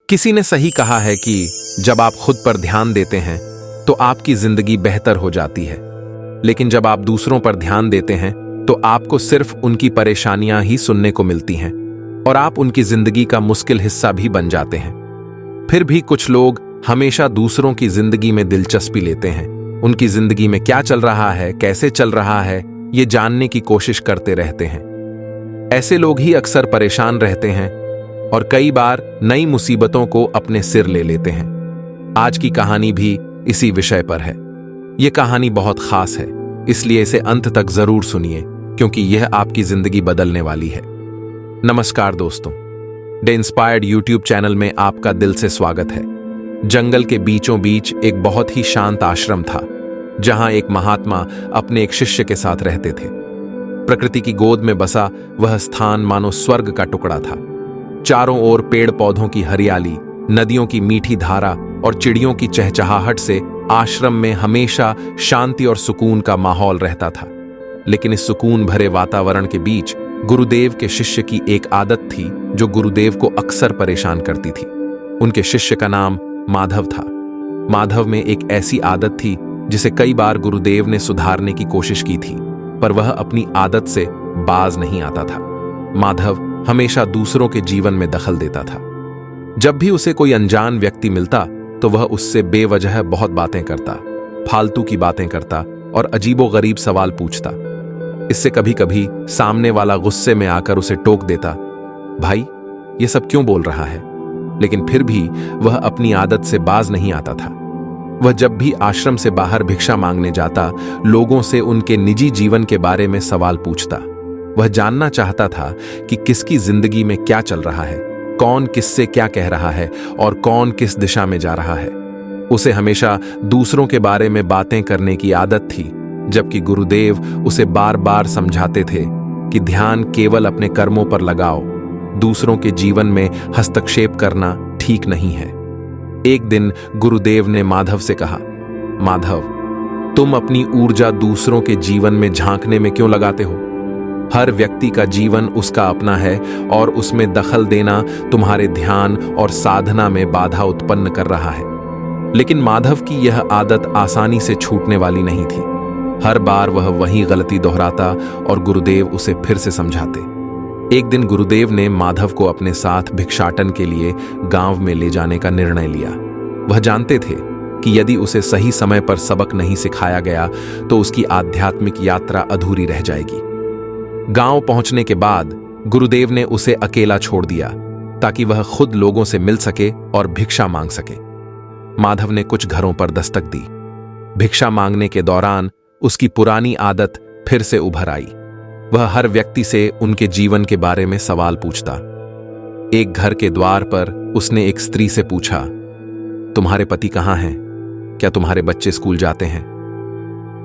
किसी ने सही कहा है कि जब आप खुद पर ध्यान देते हैं तो आपकी जिंदगी बेहतर हो जाती है, लेकिन जब आप दूसरों पर ध्यान देते हैं तो आपको सिर्फ उनकी परेशानियां ही सुनने को मिलती हैं और आप उनकी जिंदगी का मुश्किल हिस्सा भी बन जाते हैं। फिर भी कुछ लोग हमेशा दूसरों की जिंदगी में दिलचस्पी लेते हैं, उनकी जिंदगी में क्या चल रहा है, कैसे चल रहा है, ये जानने की कोशिश करते रहते हैं। ऐसे लोग ही अक्सर परेशान रहते हैं और कई बार नई मुसीबतों को अपने सिर ले लेते हैं। आज की कहानी भी इसी विषय पर है। यह कहानी बहुत खास है, इसलिए इसे अंत तक जरूर सुनिए क्योंकि यह आपकी जिंदगी बदलने वाली है। नमस्कार दोस्तों, द इंस्पायर्ड यूट्यूब चैनल में आपका दिल से स्वागत है। जंगल के बीचों बीच एक बहुत ही शांत आश्रम था, जहां एक महात्मा अपने एक शिष्य के साथ रहते थे। प्रकृति की गोद में बसा वह स्थान मानो स्वर्ग का टुकड़ा था। चारों ओर पेड़ पौधों की हरियाली, नदियों की मीठी धारा और चिड़ियों की चहचहाहट से आश्रम में हमेशा शांति और सुकून का माहौल रहता था। लेकिन इस सुकून भरे वातावरण के बीच गुरुदेव के शिष्य की एक आदत थी जो गुरुदेव को अक्सर परेशान करती थी। उनके शिष्य का नाम माधव था। माधव में एक ऐसी आदत थी जिसे कई बार गुरुदेव ने सुधारने की कोशिश की थी, पर वह अपनी आदत से बाज नहीं आता था। माधव हमेशा दूसरों के जीवन में दखल देता था। जब भी उसे कोई अनजान व्यक्ति मिलता तो वह उससे बेवजह बहुत बातें करता, फालतू की बातें करता और अजीबोगरीब सवाल पूछता। इससे कभी कभी सामने वाला गुस्से में आकर उसे टोक देता, भाई ये सब क्यों बोल रहा है? लेकिन फिर भी वह अपनी आदत से बाज नहीं आता था। वह जब भी आश्रम से बाहर भिक्षा मांगने जाता, लोगों से उनके निजी जीवन के बारे में सवाल पूछता। वह जानना चाहता था कि किसकी जिंदगी में क्या चल रहा है, कौन किससे क्या कह रहा है और कौन किस दिशा में जा रहा है। उसे हमेशा दूसरों के बारे में बातें करने की आदत थी, जबकि गुरुदेव उसे बार बार समझाते थे कि ध्यान केवल अपने कर्मों पर लगाओ, दूसरों के जीवन में हस्तक्षेप करना ठीक नहीं है। एक दिन गुरुदेव ने माधव से कहा, माधव, तुम अपनी ऊर्जा दूसरों के जीवन में झांकने में क्यों लगाते हो? हर व्यक्ति का जीवन उसका अपना है और उसमें दखल देना तुम्हारे ध्यान और साधना में बाधा उत्पन्न कर रहा है। लेकिन माधव की यह आदत आसानी से छूटने वाली नहीं थी। हर बार वह वही गलती दोहराता और गुरुदेव उसे फिर से समझाते। एक दिन गुरुदेव ने माधव को अपने साथ भिक्षाटन के लिए गांव में ले जाने का निर्णय लिया। वह जानते थे कि यदि उसे सही समय पर सबक नहीं सिखाया गया तो उसकी आध्यात्मिक यात्रा अधूरी रह जाएगी। गांव पहुंचने के बाद गुरुदेव ने उसे अकेला छोड़ दिया ताकि वह खुद लोगों से मिल सके और भिक्षा मांग सके। माधव ने कुछ घरों पर दस्तक दी। भिक्षा मांगने के दौरान उसकी पुरानी आदत फिर से उभर आई। वह हर व्यक्ति से उनके जीवन के बारे में सवाल पूछता। एक घर के द्वार पर उसने एक स्त्री से पूछा, तुम्हारे पति कहाँ हैं? क्या तुम्हारे बच्चे स्कूल जाते हैं?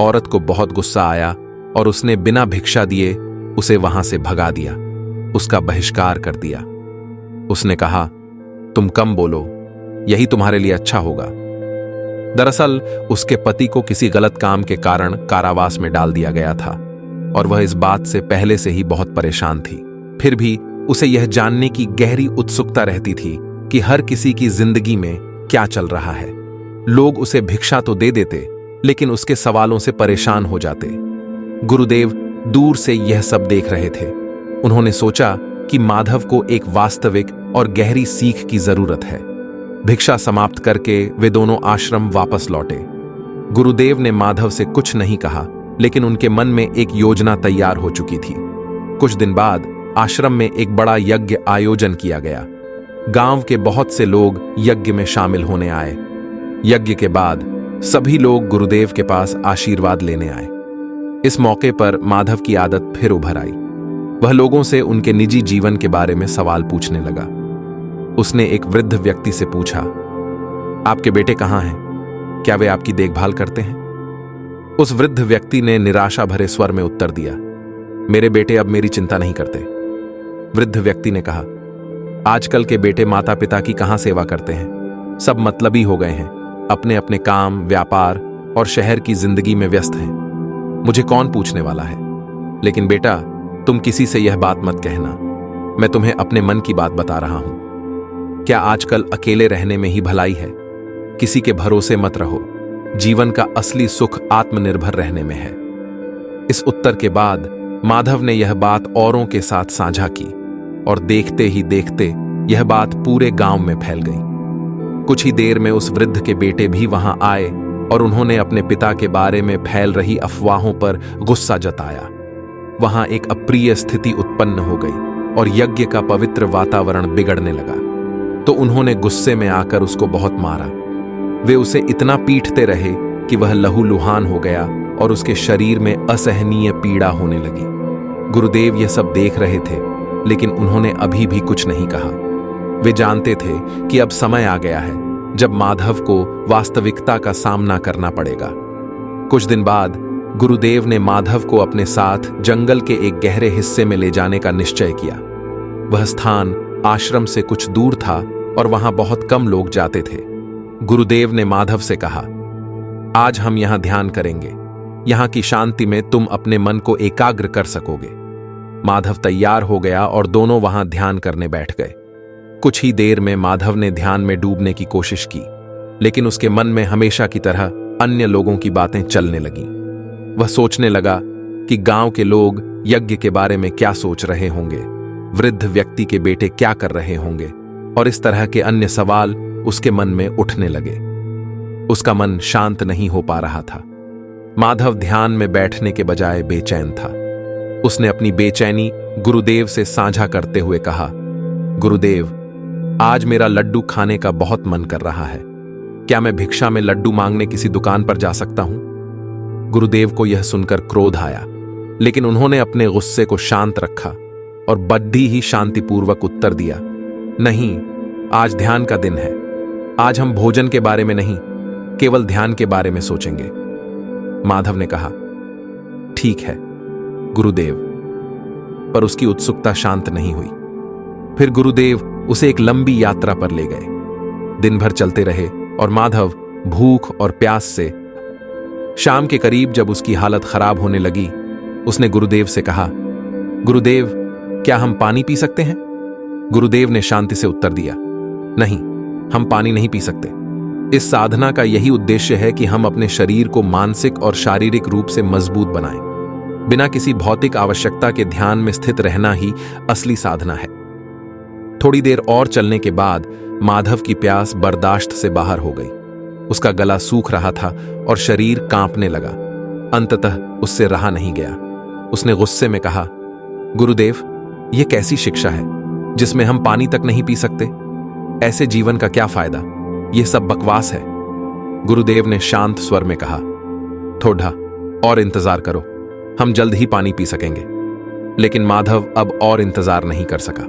औरत को बहुत गुस्सा आया और उसने बिना भिक्षा दिए उसे वहां से भगा दिया, उसका बहिष्कार कर दिया। उसने कहा, तुम कम बोलो, यही तुम्हारे लिए अच्छा होगा। दरअसल उसके पति को किसी गलत काम के कारण कारावास में डाल दिया गया था और वह इस बात से पहले से ही बहुत परेशान थी। फिर भी उसे यह जानने की गहरी उत्सुकता रहती थी कि हर किसी की जिंदगी में क्या चल रहा है। लोग उसे भिक्षा तो दे देते, लेकिन उसके सवालों से परेशान हो जाते। गुरुदेव दूर से यह सब देख रहे थे। उन्होंने सोचा कि माधव को एक वास्तविक और गहरी सीख की जरूरत है। भिक्षा समाप्त करके वे दोनों आश्रम वापस लौटे। गुरुदेव ने माधव से कुछ नहीं कहा, लेकिन उनके मन में एक योजना तैयार हो चुकी थी। कुछ दिन बाद आश्रम में एक बड़ा यज्ञ आयोजन किया गया। गांव के बहुत से लोग यज्ञ में शामिल होने आए। यज्ञ के बाद सभी लोग गुरुदेव के पास आशीर्वाद लेने आए। इस मौके पर माधव की आदत फिर उभर आई। वह लोगों से उनके निजी जीवन के बारे में सवाल पूछने लगा। उसने एक वृद्ध व्यक्ति से पूछा, आपके बेटे कहाँ हैं? क्या वे आपकी देखभाल करते हैं? उस वृद्ध व्यक्ति ने निराशा भरे स्वर में उत्तर दिया, मेरे बेटे अब मेरी चिंता नहीं करते। वृद्ध व्यक्ति ने कहा, आजकल के बेटे माता पिता की कहाँ सेवा करते हैं? सब मतलबी हो गए हैं, अपने अपने काम, व्यापार और शहर की जिंदगी में व्यस्त हैं। मुझे कौन पूछने वाला है? लेकिन बेटा, तुम किसी से यह बात मत कहना, मैं तुम्हें अपने मन की बात बता रहा हूं। क्या आजकल अकेले रहने में ही भलाई है? किसी के भरोसे मत रहो। जीवन का असली सुख आत्मनिर्भर रहने में है। इस उत्तर के बाद माधव ने यह बात औरों के साथ साझा की और देखते ही देखते यह बात पूरे गांव में फैल गई। कुछ ही देर में उस वृद्ध के बेटे भी वहां आए और उन्होंने अपने पिता के बारे में फैल रही अफवाहों पर गुस्सा जताया। वहां एक अप्रिय स्थिति उत्पन्न हो गई और यज्ञ का पवित्र वातावरण बिगड़ने लगा। तो उन्होंने गुस्से में आकर उसको बहुत मारा। वे उसे इतना पीटते रहे कि वह लहूलुहान हो गया और उसके शरीर में असहनीय पीड़ा होने लगी। गुरुदेव यह सब देख रहे थे, लेकिन उन्होंने अभी भी कुछ नहीं कहा। वे जानते थे कि अब समय आ गया है जब माधव को वास्तविकता का सामना करना पड़ेगा। कुछ दिन बाद गुरुदेव ने माधव को अपने साथ जंगल के एक गहरे हिस्से में ले जाने का निश्चय किया। वह स्थान आश्रम से कुछ दूर था और वहां बहुत कम लोग जाते थे। गुरुदेव ने माधव से कहा, आज हम यहां ध्यान करेंगे। यहां की शांति में तुम अपने मन को एकाग्र कर सकोगे। माधव तैयार हो गया और दोनों वहां ध्यान करने बैठ गए। कुछ ही देर में माधव ने ध्यान में डूबने की कोशिश की, लेकिन उसके मन में हमेशा की तरह अन्य लोगों की बातें चलने लगीं। वह सोचने लगा कि गांव के लोग यज्ञ के बारे में क्या सोच रहे होंगे, वृद्ध व्यक्ति के बेटे क्या कर रहे होंगे, और इस तरह के अन्य सवाल उसके मन में उठने लगे। उसका मन शांत नहीं हो पा रहा था। माधव ध्यान में बैठने के बजाय बेचैन था। उसने अपनी बेचैनी गुरुदेव से साझा करते हुए कहा, गुरुदेव, आज मेरा लड्डू खाने का बहुत मन कर रहा है। क्या मैं भिक्षा में लड्डू मांगने किसी दुकान पर जा सकता हूं? गुरुदेव को यह सुनकर क्रोध आया, लेकिन उन्होंने अपने गुस्से को शांत रखा और बड़ी ही शांतिपूर्वक उत्तर दिया, नहीं, आज ध्यान का दिन है। आज हम भोजन के बारे में नहीं, केवल ध्यान के बारे में सोचेंगे। माधव ने कहा, ठीक है गुरुदेव, पर उसकी उत्सुकता शांत नहीं हुई। फिर गुरुदेव उसे एक लंबी यात्रा पर ले गए। दिन भर चलते रहे और माधव भूख और प्यास से शाम के करीब जब उसकी हालत खराब होने लगी, उसने गुरुदेव से कहा, गुरुदेव, क्या हम पानी पी सकते हैं? गुरुदेव ने शांति से उत्तर दिया, नहीं, हम पानी नहीं पी सकते। इस साधना का यही उद्देश्य है कि हम अपने शरीर को मानसिक और शारीरिक रूप से मजबूत बनाएं। बिना किसी भौतिक आवश्यकता के ध्यान में स्थित रहना ही असली साधना है। थोड़ी देर और चलने के बाद माधव की प्यास बर्दाश्त से बाहर हो गई। उसका गला सूख रहा था और शरीर कांपने लगा। अंततः उससे रहा नहीं गया। उसने गुस्से में कहा, गुरुदेव, यह कैसी शिक्षा है जिसमें हम पानी तक नहीं पी सकते? ऐसे जीवन का क्या फायदा? यह सब बकवास है। गुरुदेव ने शांत स्वर में कहा, थोड़ा और इंतजार करो, हम जल्द ही पानी पी सकेंगे। लेकिन माधव अब और इंतजार नहीं कर सका।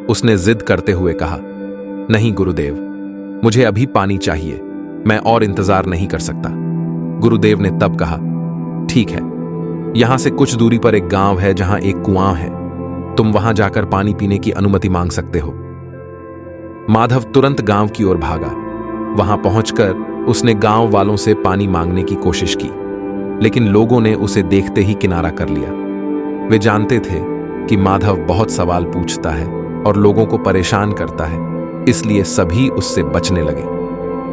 उसने जिद करते हुए कहा, नहीं गुरुदेव, मुझे अभी पानी चाहिए, मैं और इंतजार नहीं कर सकता। गुरुदेव ने तब कहा, ठीक है, यहां से कुछ दूरी पर एक गांव है जहां एक कुआं है, तुम वहां जाकर पानी पीने की अनुमति मांग सकते हो। माधव तुरंत गांव की ओर भागा। वहां पहुंचकर उसने गांव वालों से पानी मांगने की कोशिश की, लेकिन लोगों ने उसे देखते ही किनारा कर लिया। वे जानते थे कि माधव बहुत सवाल पूछता है और लोगों को परेशान करता है, इसलिए सभी उससे बचने लगे।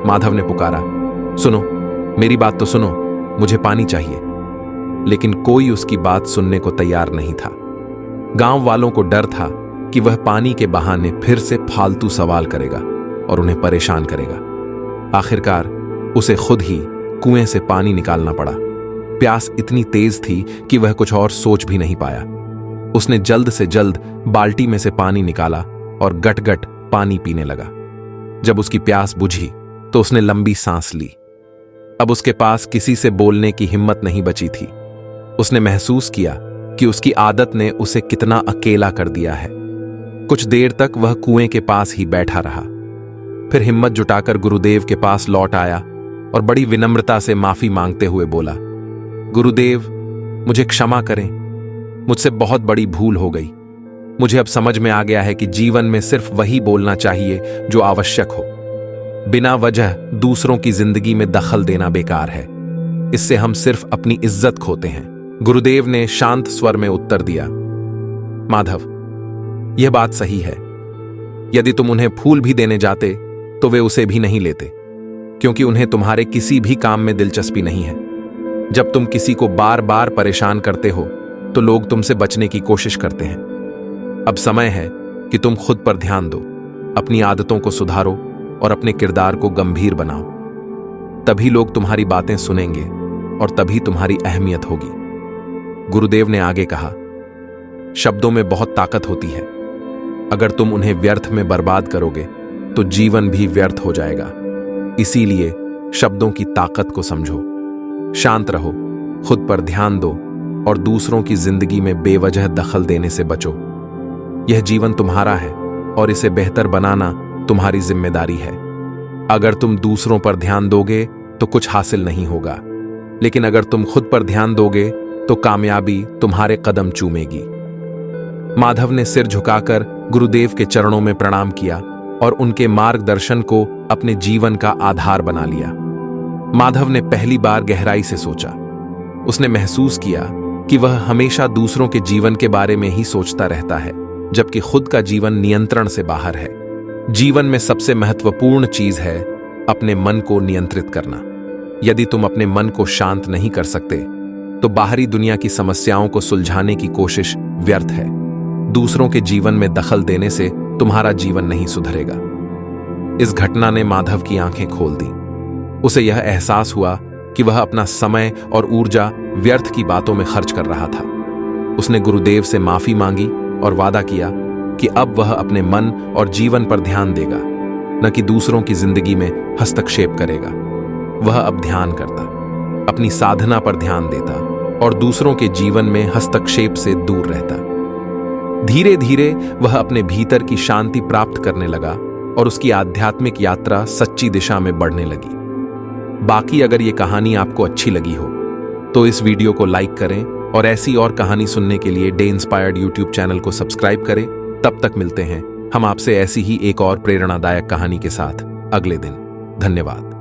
माधव ने पुकारा, सुनो, मेरी बात तो सुनो, मुझे पानी चाहिए। लेकिन कोई उसकी बात सुनने को तैयार नहीं था। गांव वालों को डर था कि वह पानी के बहाने फिर से फालतू सवाल करेगा और उन्हें परेशान करेगा। आखिरकार उसे खुद ही कुएं से पानी निकालना पड़ा। प्यास इतनी तेज थी कि वह कुछ और सोच भी नहीं पाया। उसने जल्द से जल्द बाल्टी में से पानी निकाला और गट-गट पानी पीने लगा। जब उसकी प्यास बुझी तो उसने लंबी सांस ली। अब उसके पास किसी से बोलने की हिम्मत नहीं बची थी। उसने महसूस किया कि उसकी आदत ने उसे कितना अकेला कर दिया है। कुछ देर तक वह कुएं के पास ही बैठा रहा। फिर हिम्मत जुटाकर गुरुदेव के पास लौट आया और बड़ी विनम्रता से माफी मांगते हुए बोला, गुरुदेव, मुझे क्षमा करें, मुझसे बहुत बड़ी भूल हो गई। मुझे अब समझ में आ गया है कि जीवन में सिर्फ वही बोलना चाहिए जो आवश्यक हो। बिना वजह दूसरों की जिंदगी में दखल देना बेकार है। इससे हम सिर्फ अपनी इज्जत खोते हैं। गुरुदेव ने शांत स्वर में उत्तर दिया, माधव, यह बात सही है, यदि तुम उन्हें फूल भी देने जाते तो वे उसे भी नहीं लेते, क्योंकि उन्हें तुम्हारे किसी भी काम में दिलचस्पी नहीं है। जब तुम किसी को बार बार परेशान करते हो तो लोग तुमसे बचने की कोशिश करते हैं। अब समय है कि तुम खुद पर ध्यान दो, अपनी आदतों को सुधारो और अपने किरदार को गंभीर बनाओ। तभी लोग तुम्हारी बातें सुनेंगे और तभी तुम्हारी अहमियत होगी। गुरुदेव ने आगे कहा, शब्दों में बहुत ताकत होती है। अगर तुम उन्हें व्यर्थ में बर्बाद करोगे तो जीवन भी व्यर्थ हो जाएगा। इसीलिए शब्दों की ताकत को समझो। शांत रहो, खुद पर ध्यान दो और दूसरों की जिंदगी में बेवजह दखल देने से बचो। यह जीवन तुम्हारा है और इसे बेहतर बनाना तुम्हारी जिम्मेदारी है। अगर तुम दूसरों पर ध्यान दोगे तो कुछ हासिल नहीं होगा, लेकिन अगर तुम खुद पर ध्यान दोगे तो कामयाबी तुम्हारे कदम चूमेगी। माधव ने सिर झुकाकर गुरुदेव के चरणों में प्रणाम किया और उनके मार्गदर्शन को अपने जीवन का आधार बना लिया। माधव ने पहली बार गहराई से सोचा। उसने महसूस किया कि वह हमेशा दूसरों के जीवन के बारे में ही सोचता रहता है, जबकि खुद का जीवन नियंत्रण से बाहर है। जीवन में सबसे महत्वपूर्ण चीज है अपने मन को नियंत्रित करना। यदि तुम अपने मन को शांत नहीं कर सकते तो बाहरी दुनिया की समस्याओं को सुलझाने की कोशिश व्यर्थ है। दूसरों के जीवन में दखल देने से तुम्हारा जीवन नहीं सुधरेगा। इस घटना ने माधव की आंखें खोल दी। उसे यह एहसास हुआ कि वह अपना समय और ऊर्जा व्यर्थ की बातों में खर्च कर रहा था। उसने गुरुदेव से माफी मांगी और वादा किया कि अब वह अपने मन और जीवन पर ध्यान देगा, न कि दूसरों की जिंदगी में हस्तक्षेप करेगा। वह अब ध्यान करता, अपनी साधना पर ध्यान देता और दूसरों के जीवन में हस्तक्षेप से दूर रहता। धीरे धीरे वह अपने भीतर की शांति प्राप्त करने लगा और उसकी आध्यात्मिक यात्रा सच्ची दिशा में बढ़ने लगी। बाकी अगर ये कहानी आपको अच्छी लगी हो तो इस वीडियो को लाइक करें और ऐसी और कहानी सुनने के लिए डे इंस्पायर्ड यूट्यूब चैनल को सब्सक्राइब करें। तब तक मिलते हैं हम आपसे ऐसी ही एक और प्रेरणादायक कहानी के साथ अगले दिन। धन्यवाद।